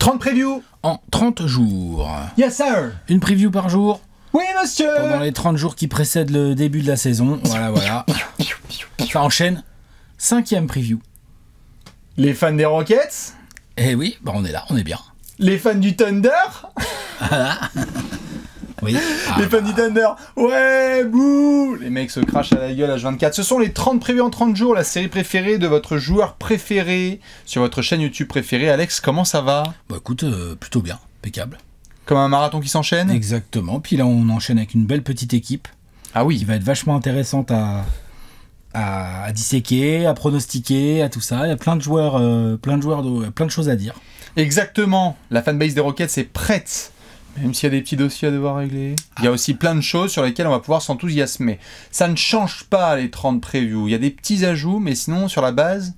30 previews en 30 jours. Yes sir. Une preview par jour. Oui monsieur. Pendant les 30 jours qui précèdent le début de la saison. Voilà. Ça enchaîne. 5e preview. Les fans des Rockets. Eh oui, bah on est là, on est bien. Les fans du Thunder. Voilà. Oui. Les fans du Thunder. Ouais, bouh. Les mecs se crachent à la gueule H24. Ce sont les 30 previews en 30 jours, la série préférée de votre joueur préféré sur votre chaîne YouTube préférée. Alex, comment ça va? Bah écoute, plutôt bien, impeccable. Comme un marathon qui s'enchaîne? Exactement. Puis là, on enchaîne avec une belle petite équipe. Ah oui. Qui va être vachement intéressante à disséquer, à pronostiquer, à tout ça. Il y a plein de joueurs, plein de choses à dire. Exactement. La fanbase des Rockets est prête. Même s'il y a des petits dossiers à devoir régler. Il y a aussi plein de choses sur lesquelles on va pouvoir s'enthousiasmer. Ça ne change pas les 30 previews. Il y a des petits ajouts, mais sinon, sur la base,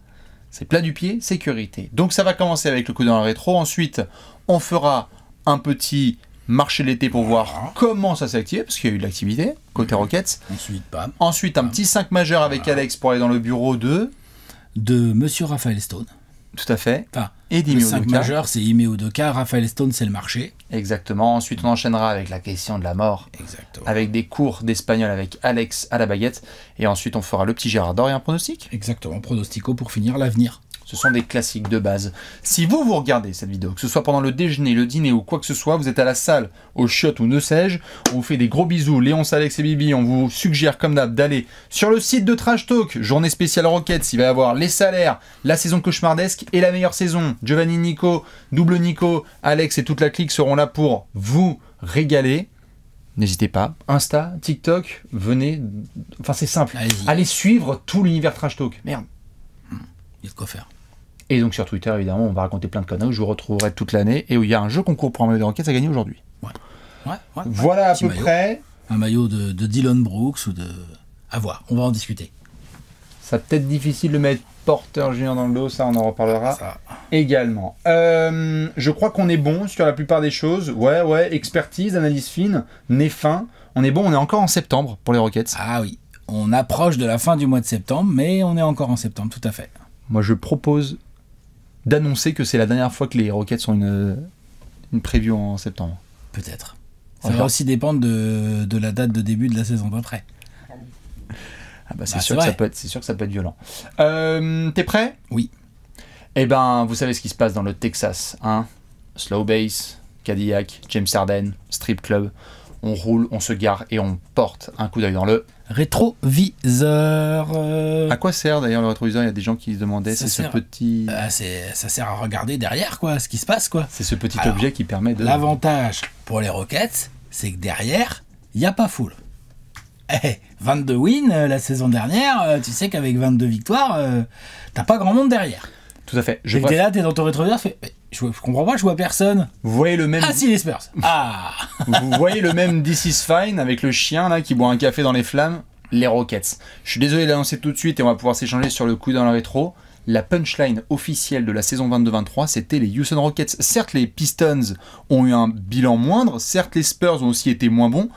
c'est plat du pied, sécurité. Donc ça va commencer avec le coup dans le rétro. Ensuite, on fera un petit marché de l'été pour voir comment ça s'est activé, parce qu'il y a eu de l'activité côté Rockets. Ensuite, un petit 5 majeur avec Alex pour aller dans le bureau de Monsieur Raphaël Stone. Tout à fait. Enfin, et le 5 majeur, c'est Ime Udoka. Raphaël Stone, c'est le marché. Exactement. Ensuite, on enchaînera avec la question de la mort. Exactement. Avec des cours d'espagnol avec Alex à la baguette. Et ensuite, on fera le petit Gérard d'or et un pronostic. Exactement. Pronostico pour finir l'avenir. Ce sont des classiques de base. Si vous regardez cette vidéo, que ce soit pendant le déjeuner, le dîner ou quoi que ce soit, vous êtes à la salle, au chiottes ou ne sais-je, on vous fait des gros bisous, Léon, Alex et Bibi, on vous suggère comme d'hab d'aller sur le site de Trash Talk, journée spéciale Rockets, il va y avoir les salaires, la saison cauchemardesque et la meilleure saison. Giovanni, Nico, double Nico, Alex et toute la clique seront là pour vous régaler. N'hésitez pas, Insta, TikTok, venez, enfin c'est simple, allez suivre tout l'univers Trash Talk. Merde. Il y a de quoi faire. Et donc sur Twitter, évidemment, on va raconter plein de conneries où je vous retrouverai toute l'année et où il y a un jeu concours pour un maillot des Rockets à gagner aujourd'hui. Voilà à peu près. Un maillot de Dylan Brooks ou de... À voir, on va en discuter. Ça peut être difficile de mettre porteur junior dans le dos, ça on en reparlera également. Je crois qu'on est bon sur la plupart des choses. Ouais, expertise, analyse fine, nez fin. On est bon, on est encore en septembre pour les Rockets. Ah oui, on approche de la fin du mois de septembre, mais on est encore en septembre, tout à fait. Moi je propose d'annoncer que c'est la dernière fois que les Rockets ont une preview en septembre. Peut-être. Ça va aussi dépendre de la date de début de la saison d'après. Ah bah c'est sûr que ça peut être violent. T'es prêt? Oui. Eh ben, vous savez ce qui se passe dans le Texas, hein? Slow bass, Cadillac, James Harden, Strip Club. On roule, on se gare et on porte un coup d'œil dans le rétroviseur. À quoi sert d'ailleurs le rétroviseur? Il y a des gens qui se demandaient. C'est ce petit. Ça sert à regarder derrière, quoi, ce qui se passe, quoi. C'est ce petit objet qui permet de. L'avantage pour les Rockets, c'est que derrière, il n'y a pas foule. 22 wins la saison dernière, tu sais qu'avec 22 victoires, t'as pas grand monde derrière. Tout à fait. T'es là, t'es dans ton rétroviseur, je comprends pas, je vois personne. Vous voyez le même. Ah si, les Spurs. Vous voyez le même This is Fine avec le chien là qui boit un café dans les flammes. Les Rockets. Je suis désolé d'annoncer tout de suite et on va pouvoir s'échanger sur le coup dans le rétro. La punchline officielle de la saison 22-23, c'était les Houston Rockets. Certes, les Pistons ont eu un bilan moindre, certes, les Spurs ont aussi été moins bons,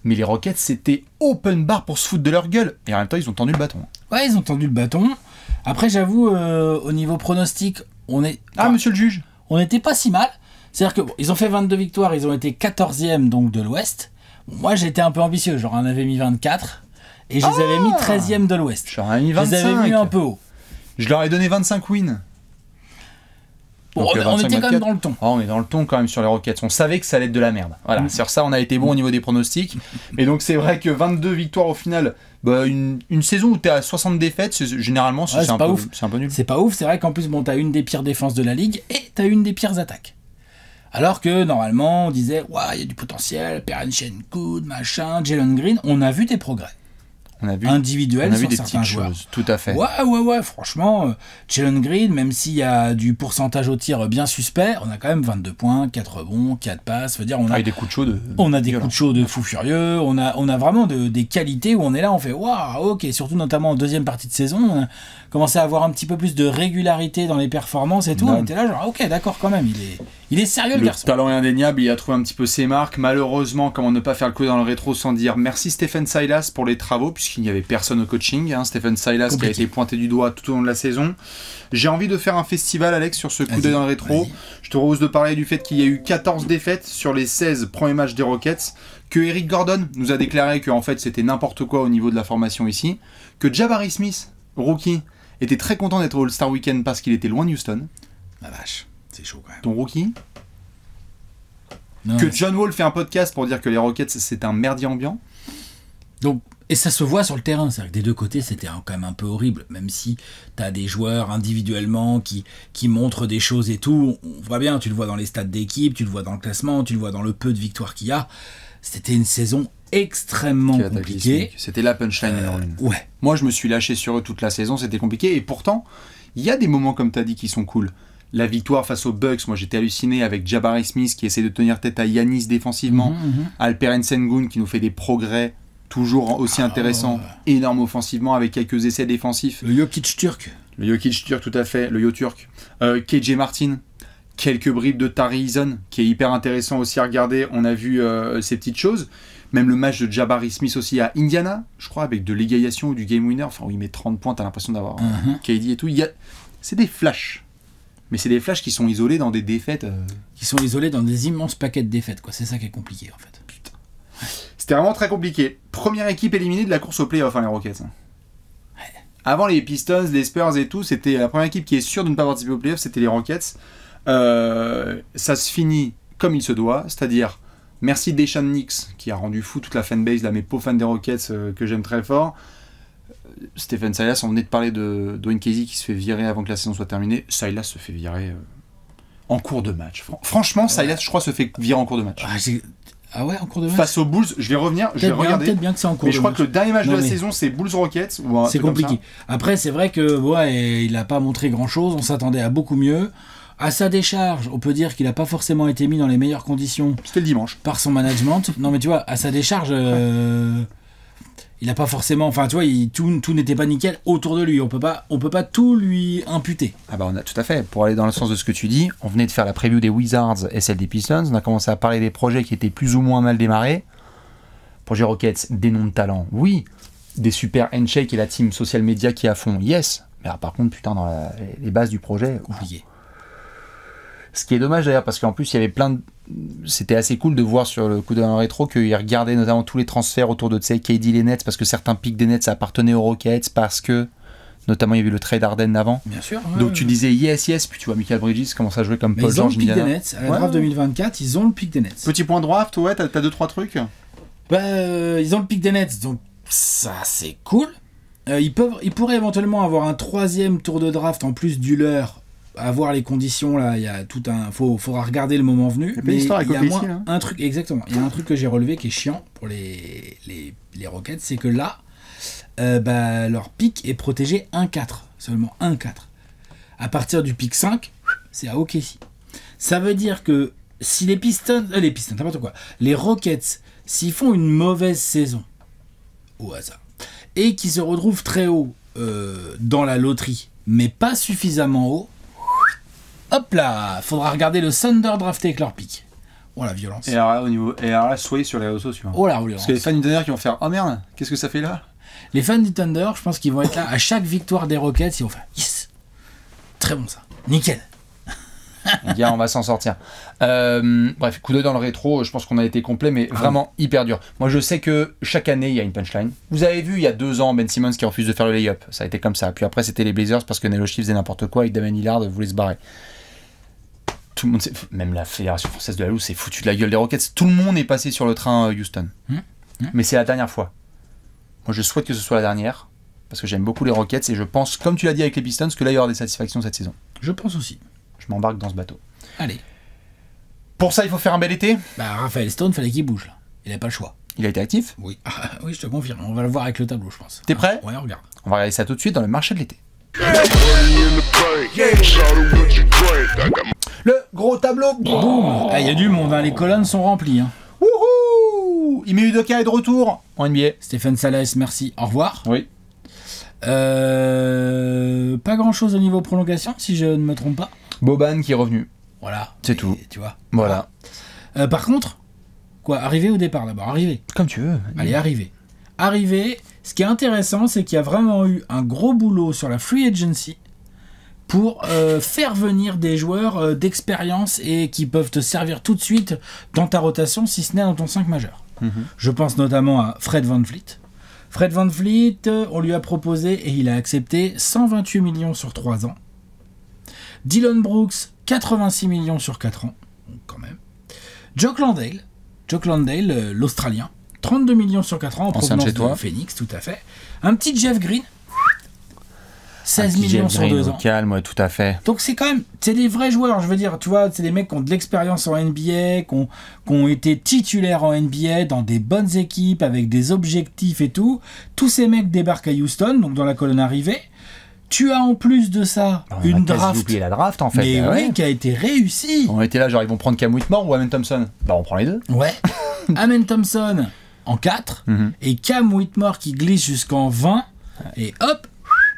mais les Rockets, c'était open bar pour se foutre de leur gueule. Et en même temps, ils ont tendu le bâton. Ouais, ils ont tendu le bâton. Après, j'avoue, au niveau pronostic, on est... monsieur le juge. On n'était pas si mal. C'est-à-dire que ils ont fait 22 victoires, ils ont été 14e donc de l'Ouest. Moi, j'étais un peu ambitieux, genre on avait mis 24. Et je les avais mis 13e de l'Ouest. J'en avais mis 25. Je les avais mis un peu haut. Je leur ai donné 25 wins. Bon, on était quand même dans le ton. On est dans le ton quand même sur les Rockets. On savait que ça allait être de la merde. Voilà, sur ça, on a été bon au niveau des pronostics. Et donc, c'est vrai que 22 victoires au final, une saison où tu es à 60 défaites, généralement, c'est un peu nul. C'est pas ouf. C'est vrai qu'en plus, tu as une des pires défenses de la ligue et tu as une des pires attaques. Alors que normalement, on disait, il y a du potentiel, Perrin Shenkoud, machin, Jalen Green. On a vu des progrès. On a vu individuel sur des certains petites joueurs. Choses, tout à fait. Ouais, franchement, Jalen Green, même s'il y a du pourcentage au tir bien suspect, on a quand même 22 points, 4 rebonds, 4 passes. Veut dire, on a des coups de chaud coups de chaud de fou furieux, on a vraiment des qualités où on est là, on fait ok, surtout notamment en deuxième partie de saison, on a commencé à avoir un petit peu plus de régularité dans les performances et tout. On était là, genre, ok, d'accord, quand même, il est sérieux le garçon. Le talent est indéniable, il a trouvé un petit peu ses marques. Malheureusement, comment ne pas faire le coup dans le rétro sans dire merci Stephen Silas pour les travaux, puisqu'il puisqu'il n'y avait personne au coaching. Stephen Silas qui a été pointé du doigt tout au long de la saison. J'ai envie de faire un festival, Alex, sur ce coup d'œil dans le rétro. Vas-y. Je te propose de parler du fait qu'il y a eu 14 défaites sur les 16 premiers matchs des Rockets, que Eric Gordon nous a déclaré que en fait, c'était n'importe quoi au niveau de la formation ici, que Jabari Smith, rookie, était très content d'être au All-Star Weekend parce qu'il était loin de Houston. La vache, c'est chaud quand même. Ton rookie. Non, que John Wall fait un podcast pour dire que les Rockets, c'est un merdier ambiant. Donc, et ça se voit sur le terrain, c'est-à-dire que des deux côtés, c'était quand même un peu horrible, même si tu as des joueurs individuellement qui montrent des choses et tout, on voit bien, tu le vois dans les stats d'équipe, tu le vois dans le classement, tu le vois dans le peu de victoires qu'il y a. C'était une saison extrêmement compliquée. C'était la punchline énorme. Ouais. Moi, je me suis lâché sur eux toute la saison, c'était compliqué, et pourtant, il y a des moments, comme tu as dit, qui sont cool. La victoire face aux Bucks, moi j'étais halluciné avec Jabari Smith qui essaie de tenir tête à Giannis défensivement, Alperen Sengun qui nous fait des progrès toujours aussi intéressants, énorme offensivement avec quelques essais défensifs. Le Jokic turc. Le Jokic turc, tout à fait, le Yo turc. KJ Martin, quelques bribes de Tari Eason qui est hyper intéressant aussi à regarder. On a vu ces petites choses. Même le match de Jabari Smith aussi à Indiana, je crois, avec de l'égalisation ou du game winner, enfin où il met 30 points, t'as l'impression d'avoir KD et tout. C'est des flashs. Mais c'est des flashs qui sont isolés dans des défaites. Qui sont isolés dans des immenses paquets de défaites, quoi. C'est ça qui est compliqué, en fait. Putain. C'était vraiment très compliqué. Première équipe éliminée de la course au playoff, les Rockets. Ouais. Avant les Pistons, les Spurs et tout, c'était la première équipe qui est sûre de ne pas participer au playoff, c'était les Rockets. Ça se finit comme il se doit, c'est-à-dire merci Deshaun Nix qui a rendu fou toute la fanbase, là, mes pauvres fans des Rockets que j'aime très fort. Stephen Silas, on venait de parler de Dwayne Casey qui se fait virer avant que la saison soit terminée. Silas se fait virer en cours de match. Franchement, Silas, je crois, se fait virer en cours de match. Ah ouais, en cours de match. Face aux Bulls, je vais revenir, je vais regarder. Peut-être bien que c'est en cours mais de je crois match. que le dernier match de la saison, c'est Bulls Rockets. C'est compliqué. Après, c'est vrai que il n'a pas montré grand-chose. On s'attendait à beaucoup mieux. À sa décharge, on peut dire qu'il n'a pas forcément été mis dans les meilleures conditions. C'était le dimanche. Par son management. Non, mais tu vois, à sa décharge. Il n'a pas forcément, enfin tu vois, tout n'était pas nickel autour de lui. On peut pas tout lui imputer. Ah bah on a tout à fait. Pour aller dans le sens de ce que tu dis, on venait de faire la preview des Wizards et celle des Pistons. On a commencé à parler des projets qui étaient plus ou moins mal démarrés. Projet Rockets, des noms de talent, oui. Des super handshakes et la team social media qui est à fond, yes. Mais par contre, putain, dans les bases du projet, compliqué. Ce qui est dommage d'ailleurs, parce qu'en plus, il y avait plein de... C'était assez cool de voir sur le coup d'un rétro qu'ils regardaient notamment tous les transferts autour de KD, les Nets, parce que certains pics des Nets appartenaient aux Rockets, parce que notamment il y avait le trade Harden avant. Bien sûr. Donc tu disais yes, puis tu vois Michael Bridges commence à jouer comme Paul George. Ils ont le pic des Nets. À la draft 2024, ils ont le pic des Nets. Petit point draft, ouais, t'as 2-3 trucs. Ils ont le pic des Nets, donc ça c'est cool. Ils pourraient éventuellement avoir un 3e tour de draft en plus du leur. À voir les conditions là, il y a tout un faudra regarder le moment venu, mais il y a un truc exactement, il y a un truc que j'ai relevé qui est chiant pour les Rockets, c'est que là leur pic est protégé 1-4, seulement 1-4. À partir du pic 5, c'est à OKC. Ça veut dire que si les Pistons n'importe quoi, les Rockets s'ils font une mauvaise saison au hasard et qu'ils se retrouvent très haut dans la loterie, mais pas suffisamment haut, hop là, faudra regarder le Thunder drafté avec leur pick. Oh la violence. Et alors là, soyez sur les réseaux sociaux. Oh la violence. Parce que les fans du Thunder qui vont faire oh merde, qu'est-ce que ça fait là? Les fans du Thunder, je pense qu'ils vont être là à chaque victoire des Rockets, ils vont faire yes. Très bon ça. Nickel. Les gars, on va s'en sortir. Bref, coup d'œil dans le rétro, je pense qu'on a été complet, mais vraiment hyper dur. Moi, je sais que chaque année, il y a une punchline. Vous avez vu, il y a 2 ans, Ben Simmons qui refuse de faire le lay-up. Ça a été comme ça. Puis après, c'était les Blazers parce que Nelo Chief faisait n'importe quoi et Damian Lillard voulait se barrer. Tout le monde, même la Fédération Française de la Loose s'est foutu de la gueule des Rockets. Tout le monde est passé sur le train Houston. Mais c'est la dernière fois. Moi, je souhaite que ce soit la dernière parce que j'aime beaucoup les Rockets et je pense, comme tu l'as dit avec les Pistons, que là, il y aura des satisfactions cette saison. Je pense aussi. Je m'embarque dans ce bateau. Allez. Pour ça, il faut faire un bel été. Raphaël Stone, fallait qu'il bouge là. Il n'avait pas le choix. Il a été actif? Oui. Oui, je te confirme. On va le voir avec le tableau, je pense. T'es prêt? Ouais, on regarde. On va regarder ça tout de suite dans le marché de l'été. Le gros tableau. Boum. Il y a du monde, hein. Les colonnes sont remplies. Hein. Wouhou! Ime Udoka est de retour en NBA. Stephen Silas, merci. Au revoir. Oui. Pas grand chose au niveau prolongation, si je ne me trompe pas. Boban qui est revenu. Voilà. C'est tout. Tu vois. Voilà. Par contre, quoi, arriver ou départ d'abord? Arriver. Comme tu veux. Allez, arriver. Arriver, Ce qui est intéressant, c'est qu'il y a vraiment eu un gros boulot sur la free agency pour faire venir des joueurs d'expérience et qui peuvent te servir tout de suite dans ta rotation, si ce n'est dans ton 5 majeur. Je pense notamment à Fred VanVleet. Fred VanVleet, on lui a proposé et il a accepté 128 millions sur 3 ans. Dillon Brooks, 86 millions sur 4 ans, quand même. Jock Landale, l'Australien, 32 millions sur 4 ans en provenance de Phoenix, tout à fait. Un petit Jeff Green, 16 millions sur 2 ans. Calme, ouais, tout à fait. Donc c'est quand même, c'est des vrais joueurs, je veux dire, tu vois, c'est des mecs qui ont de l'expérience en NBA, qui ont été titulaires en NBA dans des bonnes équipes, avec des objectifs et tout. Tous ces mecs débarquent à Houston, donc dans la colonne arrivée. Tu as en plus de ça une draft. J'ai oublié la draft en fait. Mais oui, qui a été réussie. On était là, genre ils vont prendre Cam Whitmore ou Amen Thompson. Bah on prend les deux. Ouais. Amen Thompson en 4 et Cam Whitmore qui glisse jusqu'en 20 et hop.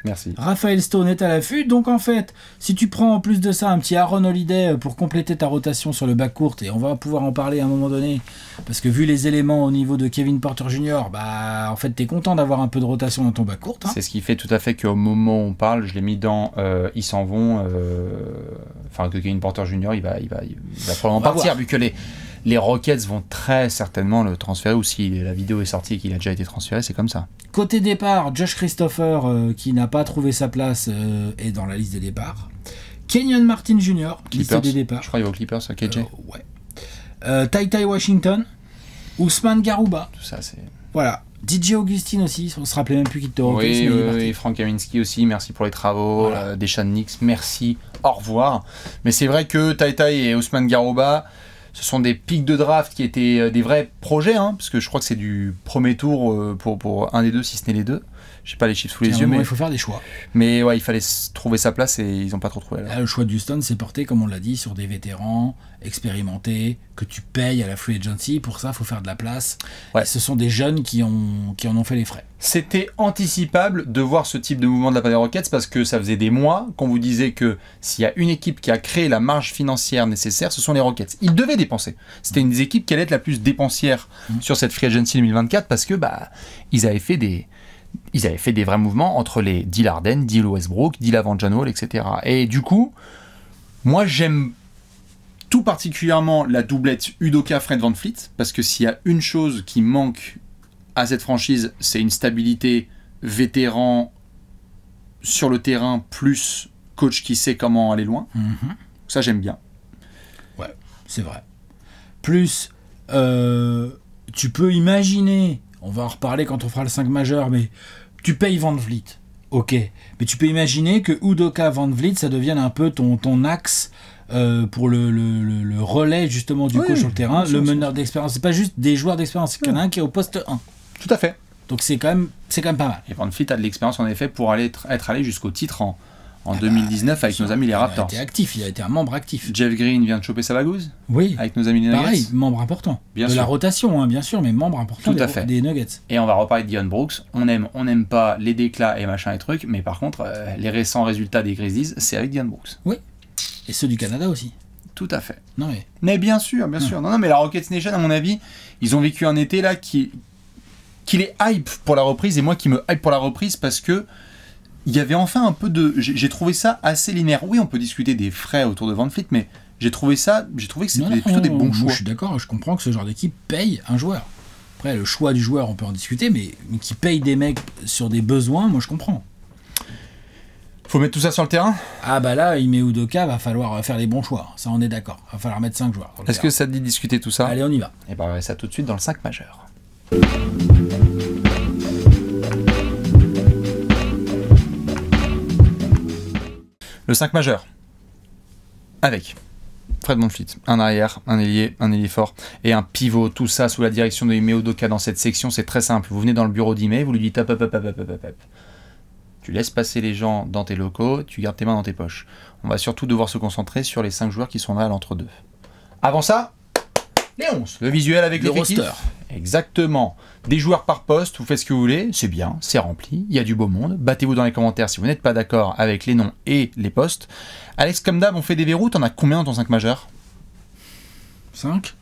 Merci. Raphaël Stone est à l'affût, donc en fait, si tu prends en plus de ça un petit Aaron Holiday pour compléter ta rotation sur le backcourt, et on va pouvoir en parler à un moment donné, parce que vu les éléments au niveau de Kevin Porter Jr., bah en fait t'es content d'avoir un peu de rotation dans ton backcourt. Hein. C'est ce qui fait tout à fait qu'au moment où on parle, je l'ai mis dans ils s'en vont, enfin que Kevin Porter Jr. il va probablement partir, vu que les Rockets vont très certainement le transférer, ou si la vidéo est sortie et qu'il a déjà été transféré, c'est comme ça. Côté départ, Josh Christopher, qui n'a pas trouvé sa place, est dans la liste des départs. Kenyon Martin Jr., liste des départs. Je crois qu'il va aux Clippers, KJ. Ouais. Ty Washington, Ousmane Garouba. Tout ça, c'est... Voilà. DJ Augustine aussi, on se rappelait même plus qu'il était au Rockets. Oui, et Frank Kaminsky aussi, merci pour les travaux. Voilà. Deshaun Nix, merci, au revoir. Mais c'est vrai que Ty et Ousmane Garouba, ce sont des pics de draft qui étaient des vrais projets, hein, parce que je crois que c'est du premier tour pour un des deux, si ce n'est les deux. Je n'ai pas les chiffres sous les yeux, mais il faut faire des choix. Mais ouais, il fallait trouver sa place et ils n'ont pas trop trouvé. Là, le choix de Houston s'est porté, comme on l'a dit, sur des vétérans expérimentés que tu payes à la free agency. Pour ça, il faut faire de la place. Ouais. Et ce sont des jeunes qui en ont fait les frais. C'était anticipable de voir ce type de mouvement de la part des Rockets parce que ça faisait des mois qu'on vous disait que s'il y a une équipe qui a créé la marge financière nécessaire, ce sont les Rockets. Ils devaient dépenser. C'était une des équipes qui allait être la plus dépensière sur cette free agency 2024 parce que ils avaient fait des vrais mouvements entre les Deal Harden, Deal Westbrook, Deal Evan Hall, etc. Et du coup, moi j'aime tout particulièrement la doublette Udoka-Fred VanVleet, parce que s'il y a une chose qui manque à cette franchise, c'est une stabilité vétéran sur le terrain, plus coach qui sait comment aller loin. Ça j'aime bien. Ouais, c'est vrai. Plus, tu peux imaginer... On va en reparler quand on fera le 5 majeur, mais tu payes VanVleet, ok. Mais tu peux imaginer que Udoka VanVleet, ça devienne un peu ton axe pour le relais justement du coach sur le terrain, le meneur d'expérience. C'est pas juste des joueurs d'expérience, c'est qu'il y en a un qui est au poste 1. Tout à fait. Donc c'est quand même pas mal. Et VanVleet a de l'expérience en effet pour être allé jusqu'au titre en 2019 avec nos amis les Raptors. Il a été actif, il a été un membre actif. Jeff Green vient de choper sa bagouze. Oui. Avec nos amis les Nuggets. Pareil, membre important. Bien sûr. La rotation, hein, bien sûr, mais membre important des Nuggets. Et on va reparler de Dillon Brooks. On aime pas les déclats et machin et trucs, mais par contre, les récents résultats des Grizzlies, c'est avec Dillon Brooks. Oui. Et ceux du Canada aussi. Tout à fait. Non, mais bien sûr. Non, mais la Rockets Nation, à mon avis, ils ont vécu un été là qui les hype pour la reprise, et moi qui me hype pour la reprise parce que il y avait enfin un peu de... J'ai trouvé ça assez linéaire. Oui, on peut discuter des frais autour de VanVleet, mais j'ai trouvé que c'était plutôt des bons choix. Je suis d'accord, je comprends que ce genre d'équipe paye un joueur. Après, le choix du joueur, on peut en discuter, mais qui paye des mecs sur des besoins, moi je comprends. Faut mettre tout ça sur le terrain ? Ah bah là, Ime Udoka, va falloir faire les bons choix. Ça, on est d'accord. Va falloir mettre 5 joueurs. Est-ce que ça te dit de discuter tout ça ? Allez, on y va. Et on va ça tout de suite dans le 5 majeur. Le 5 majeur, avec Fred VanVleet, un arrière, un ailier fort et un pivot, tout ça sous la direction de Ime Udoka dans cette section, c'est très simple. Vous venez dans le bureau d'Ime, vous lui dites hop. Tu laisses passer les gens dans tes locaux, tu gardes tes mains dans tes poches. On va surtout devoir se concentrer sur les 5 joueurs qui sont là à l'entre-deux. Avant ça, les 11, le visuel avec l'effectif. Le roster. Exactement. Des joueurs par poste, vous faites ce que vous voulez, c'est bien, c'est rempli, il y a du beau monde. Battez-vous dans les commentaires si vous n'êtes pas d'accord avec les noms et les postes. Alex, comme d'hab, on fait des verrous, t'en as combien dans ton 5 majeur ? 5 ?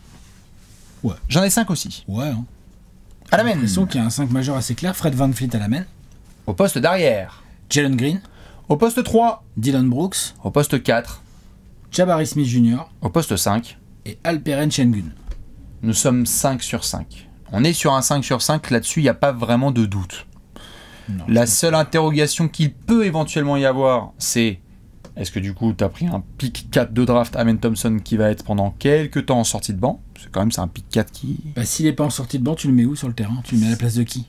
Ouais. J'en ai 5 aussi. Ouais. Hein. À la J'ai main. l'impression qu'il y a un 5 majeur assez clair. Fred VanVleet à la main. Au poste d'arrière. Jalen Green. Au poste 3. Dylan Brooks. Au poste 4. Jabari Smith Jr. Au poste 5. Et Alperen Sengun. Nous sommes 5 sur 5. On est sur un 5 sur 5, là-dessus, il n'y a pas vraiment de doute. Non, La seule interrogation qu'il peut éventuellement y avoir, c'est est-ce que du coup, tu as pris un pick 4 de draft, Amen Thompson, qui va être pendant quelques temps en sortie de banc? C'est quand même c'est un pick 4 qui... Bah, s'il est pas en sortie de banc, tu le mets où sur le terrain? Tu le mets à la place de qui?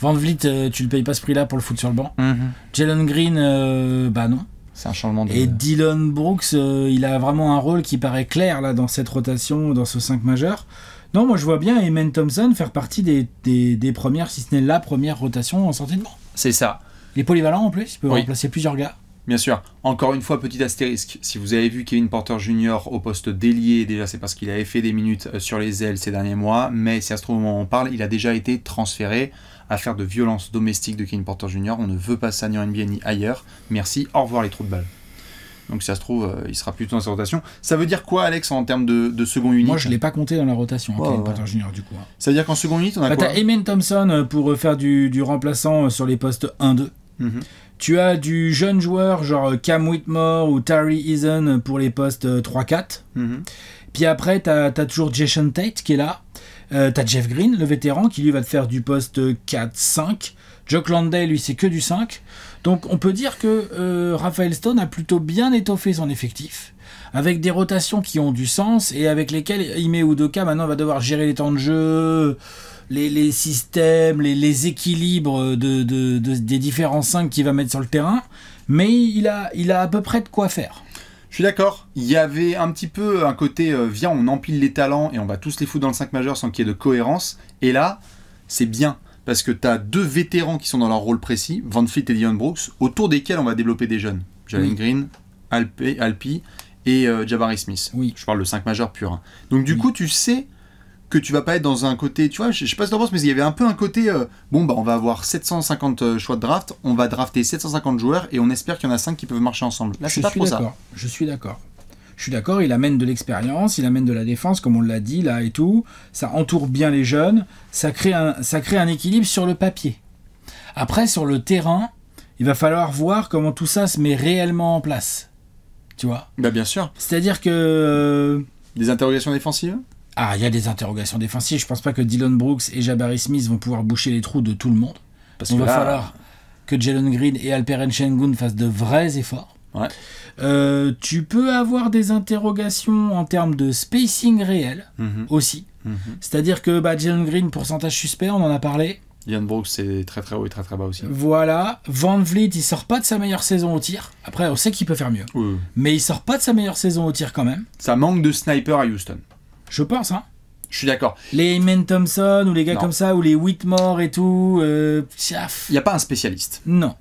Van Vliet, tu le payes pas ce prix-là pour le foutre sur le banc. Jalen Green, bah non. C'est un changement de... Et Dylan Brooks, il a vraiment un rôle qui paraît clair là dans cette rotation, dans ce 5 majeur. Non, moi je vois bien Amen Thompson faire partie des premières, si ce n'est la première rotation en sortie de banc. C'est ça. Il est polyvalent en plus, il peut Oui. remplacer plusieurs gars. Bien sûr. Encore une fois, petit astérisque. Si vous avez vu Kevin Porter Jr. au poste d'ailier, déjà c'est parce qu'il avait fait des minutes sur les ailes ces derniers mois, mais si ça se trouve au moment où on parle, il a déjà été transféré. Affaire de violence domestique de Kevin Porter Jr. On ne veut pas ça ni en NBA ni ailleurs. Merci, au revoir les trous de balle. Donc si ça se trouve, il sera plutôt dans sa rotation. Ça veut dire quoi, Alex, en termes de second unit? Moi je l'ai pas compté dans la rotation, Ouais, Kevin ouais. Porter Jr. du coup. Ça veut dire qu'en second unit, on a Bah, quoi? t'as Amen Thompson pour faire du remplaçant sur les postes 1-2. Mhm. Tu as du jeune joueur genre Cam Whitmore ou Tari Eason pour les postes 3-4. Mhm. Puis après, t'as toujours Jason Tate qui est là. T'as Jeff Green, le vétéran, qui lui va te faire du poste 4-5. Jock Landale, lui, c'est que du 5. Donc on peut dire que Raphaël Stone a plutôt bien étoffé son effectif, avec des rotations qui ont du sens et avec lesquelles Ime Udoka maintenant va devoir gérer les temps de jeu, les systèmes, les équilibres des différents 5 qu'il va mettre sur le terrain. Mais il a à peu près de quoi faire. Je suis d'accord. Il y avait un petit peu un côté viens, on empile les talents et on va tous les foutre dans le 5 majeur sans qu'il y ait de cohérence. Et là, c'est bien. Parce que tu as deux vétérans qui sont dans leur rôle précis, Van Vliet et Dylan Brooks, autour desquels on va développer des jeunes. Jalen Green, Alpi et Jabari Smith. Oui. Je parle de 5 majeurs purs. Hein. Donc du coup, tu sais que tu vas pas être dans un côté, tu vois, je sais pas ce que t'en penses, mais il y avait un peu un côté, bon bah on va avoir 750 choix de draft, on va drafter 750 joueurs et on espère qu'il y en a 5 qui peuvent marcher ensemble. Là, c'est pas trop ça. Je suis d'accord. Je suis d'accord, il amène de l'expérience, il amène de la défense, comme on l'a dit là et tout. Ça entoure bien les jeunes, ça crée un équilibre sur le papier. Après, sur le terrain, il va falloir voir comment tout ça se met réellement en place. Tu vois ? Bah bien sûr. C'est-à-dire que... Des interrogations défensives ? Ah, il y a des interrogations défensives. Je pense pas que Dylan Brooks et Jabari Smith vont pouvoir boucher les trous de tout le monde. Parce Il que va falloir que Jalen Green et Alperen Sengun fassent de vrais efforts. Ouais. Tu peux avoir des interrogations en termes de spacing réel aussi. C'est-à-dire que Jalen Green, pourcentage suspect, on en a parlé. Dylan Brooks, c'est très très haut et très très bas aussi. Voilà. Van Vliet, il sort pas de sa meilleure saison au tir. Après, on sait qu'il peut faire mieux. Oui. Mais il sort pas de sa meilleure saison au tir quand même. Ça manque de sniper à Houston. Je pense, hein. Je suis d'accord. Les Amen Thompson ou les gars Non. comme ça, ou les Whitmore et tout. Il n'y a pas un spécialiste. Non.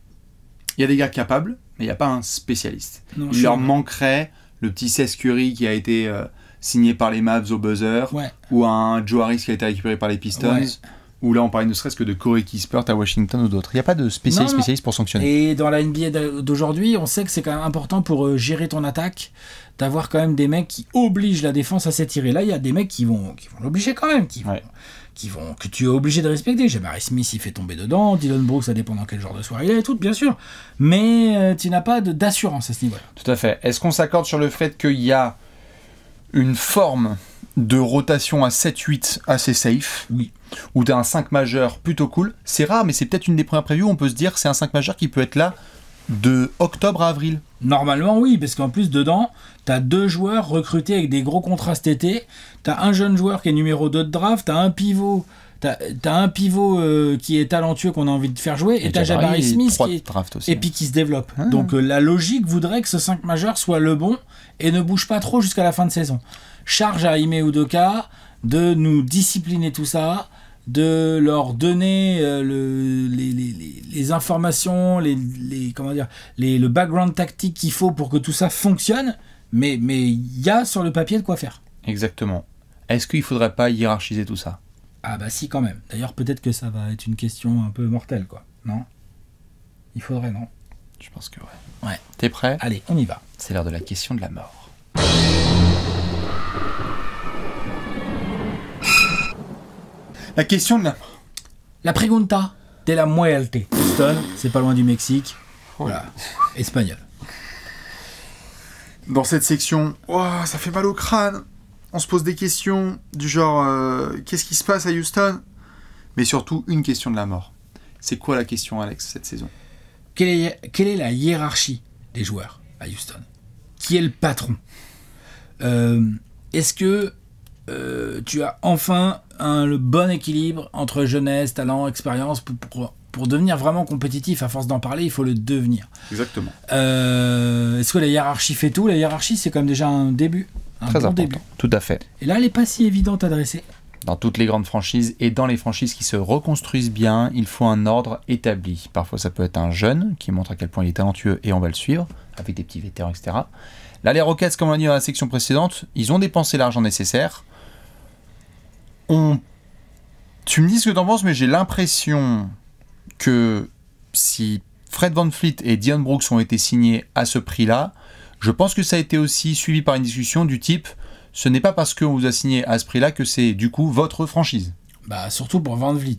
Il y a des gars capables, mais il n'y a pas un spécialiste. Non, Il leur manquerait le petit Seth Curry qui a été signé par les Mavs au buzzer, Ouais. ou un Joe Harris qui a été récupéré par les Pistons, Ouais. ou là on parlait ne serait-ce que de Corey Kispert à Washington ou d'autres. Il n'y a pas de spécialiste pour sanctionner. Et dans la NBA d'aujourd'hui, on sait que c'est quand même important pour gérer ton attaque, d'avoir quand même des mecs qui obligent la défense à s'étirer. Là, il y a des mecs qui vont l'obliger quand même, que tu es obligé de respecter. Jabari Smith, il fait tomber dedans. Dylan Brooks, ça dépend dans quel genre de soirée il est et tout, bien sûr. Mais tu n'as pas d'assurance à ce niveau-là. Tout à fait. Est-ce qu'on s'accorde sur le fait qu'il y a une forme de rotation à 7-8 assez safe, Oui. où tu as un 5 majeur plutôt cool? C'est rare, mais c'est peut-être une des premières previews où on peut se dire c'est un 5 majeur qui peut être là de octobre à avril. Normalement, oui, parce qu'en plus, dedans, t'as 2 joueurs recrutés avec des gros contrats cet été. T'as un jeune joueur qui est numéro 2 de draft. T'as un pivot. T'as un pivot qui est talentueux qu'on a envie de faire jouer. Et t'as Jabari Smith aussi. et puis qui se développe. Donc la logique voudrait que ce 5 majeur soit le bon et ne bouge pas trop jusqu'à la fin de saison. Charge à Ime Udoka de nous discipliner tout ça, de leur donner les informations, le background tactique qu'il faut pour que tout ça fonctionne, mais il y a sur le papier de quoi faire. Exactement. Est-ce qu'il ne faudrait pas hiérarchiser tout ça? Ah bah si, quand même. D'ailleurs, peut-être que ça va être une question un peu mortelle, quoi. Non? Il faudrait, non? Je pense que ouais. Ouais. T'es prêt? Allez, on y va. C'est l'heure de la question de la mort. La question de La pregunta de la muerte. Houston, c'est pas loin du Mexique. Voilà. Espagnol. Dans cette section, ça fait mal au crâne. On se pose des questions du genre qu'est-ce qui se passe à Houston? Mais surtout une question de la mort. C'est quoi la question, Alex, cette saison? Quelle est la hiérarchie des joueurs à Houston? Qui est le patron? Est-ce que tu as enfin le bon équilibre entre jeunesse, talent, expérience pour devenir vraiment compétitif? À force d'en parler, il faut le devenir. Exactement. Est-ce que la hiérarchie fait tout? La hiérarchie, c'est comme déjà un début. Très important. Début. Tout à fait. Et là, elle n'est pas si évidente à dresser. Dans toutes les grandes franchises et dans les franchises qui se reconstruisent bien, il faut un ordre établi. Parfois, ça peut être un jeune qui montre à quel point il est talentueux et on va le suivre, avec des petits vétérans, etc. Là, les Rockets, comme on l'a dit dans la section précédente, ils ont dépensé l'argent nécessaire. Tu me dis ce que t'en penses, mais j'ai l'impression que si Fred VanVleet et Dillon Brooks ont été signés à ce prix-là, je pense que ça a été aussi suivi par une discussion du type ce n'est pas parce qu'on vous a signé à ce prix-là que c'est du coup votre franchise. Bah surtout pour VanVleet.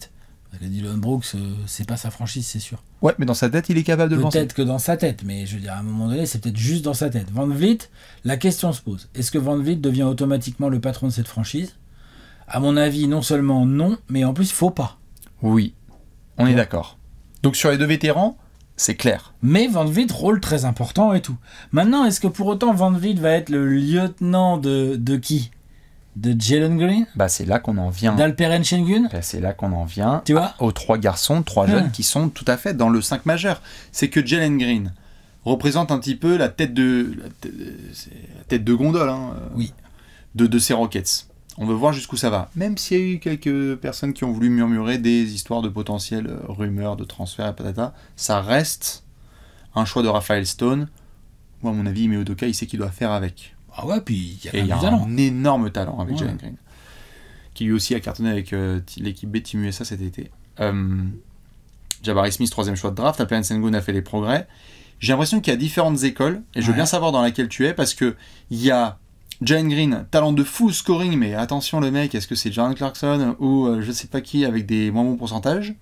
Parce que Dillon Brooks, c'est pas sa franchise, c'est sûr. Ouais, mais dans sa tête, il est capable de le penser. Peut-être que dans sa tête, mais je veux dire, à un moment donné, c'est peut-être juste dans sa tête. VanVleet, la question se pose. Est-ce que VanVleet devient automatiquement le patron de cette franchise? À mon avis, non seulement non, mais en plus, il faut pas. Oui, on est d'accord. Donc sur les deux vétérans, c'est clair. Mais VanVleet, rôle très important et tout. Maintenant, est-ce que pour autant VanVleet va être le lieutenant de qui? De Jalen Green? Bah c'est là qu'on en vient. d'Alperen Sengun? Bah, c'est là qu'on en vient. Tu vois? Aux trois garçons, trois jeunes qui sont tout à fait dans le 5 majeur. C'est que Jalen Green représente un petit peu la tête de gondole oui. de ces Rockets. On veut voir jusqu'où ça va. Même s'il y a eu quelques personnes qui ont voulu murmurer des histoires de potentielles rumeurs de transfert et patata, ça reste un choix de Raphaël Stone. Moi, à mon avis, Ime Udoka, il sait qu'il doit faire avec. Ah ouais, puis il y a un énorme talent avec Jalen Green, qui lui aussi a cartonné avec l'équipe B Team USA cet été. Jabari Smith, 3e choix de draft. Alperen Sengun a fait des progrès. J'ai l'impression qu'il y a différentes écoles, et je veux bien savoir dans laquelle tu es, parce qu'il y a Jalen Green, talent de fou, scoring, mais attention le mec, est-ce que c'est Jordan Clarkson ou je sais pas qui avec des moins bons pourcentages.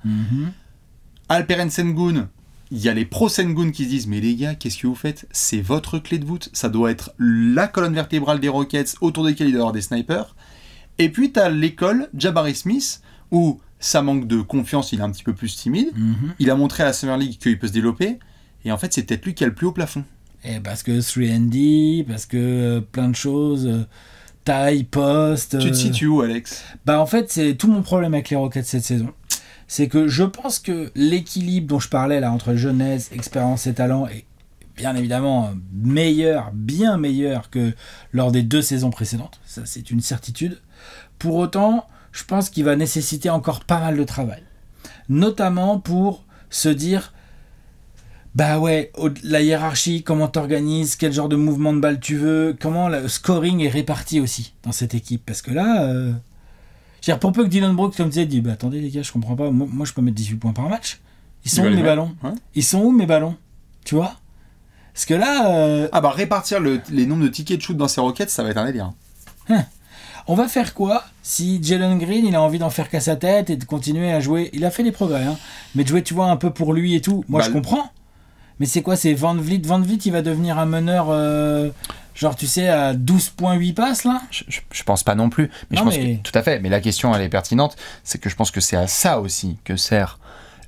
Alperen Sengun, il y a les pro Sengun qui se disent mais les gars, qu'est-ce que vous faites? C'est votre clé de voûte, ça doit être la colonne vertébrale des Rockets autour desquels il doit y avoir des snipers. Et puis t'as l'école Jabari Smith où ça manque de confiance, il est un petit peu plus timide. Il a montré à la Summer League qu'il peut se développer et en fait c'est peut-être lui qui a le plus haut plafond. Et parce que 3&D, parce que plein de choses, taille, poste... Tu te situes où, Alex? Bah en fait, c'est tout mon problème avec les Rockets cette saison. C'est que je pense que l'équilibre dont je parlais là, entre jeunesse, expérience et talent, est bien évidemment meilleur, bien meilleur que lors des 2 saisons précédentes. Ça, c'est une certitude. Pour autant, je pense qu'il va nécessiter encore pas mal de travail. Notamment pour se dire... Bah ouais, la hiérarchie, comment t'organises, quel genre de mouvement de balle tu veux, comment le scoring est réparti aussi dans cette équipe. Parce que là, pour peu que Dillon Brooks, comme tu disais, dit bah attendez les gars, je comprends pas, moi je peux mettre 18 points par match. Ils sont où mes ballons? Ils sont où mes ballons? Tu vois? Parce que là... Ah bah répartir les nombres de tickets de shoot dans ces Rockets, ça va être un délire. On va faire quoi si Jalen Green, il a envie d'en faire qu'à sa tête et de continuer à jouer? Il a fait des progrès, mais de jouer, tu vois, un peu pour lui et tout. Moi je comprends. Mais c'est quoi, c'est VanVleet? VanVleet, il va devenir un meneur, genre, tu sais, à 12,8 passes, là? Je pense pas non plus. Mais tout à fait. Mais la question, elle est pertinente. C'est que je pense que c'est à ça aussi que sert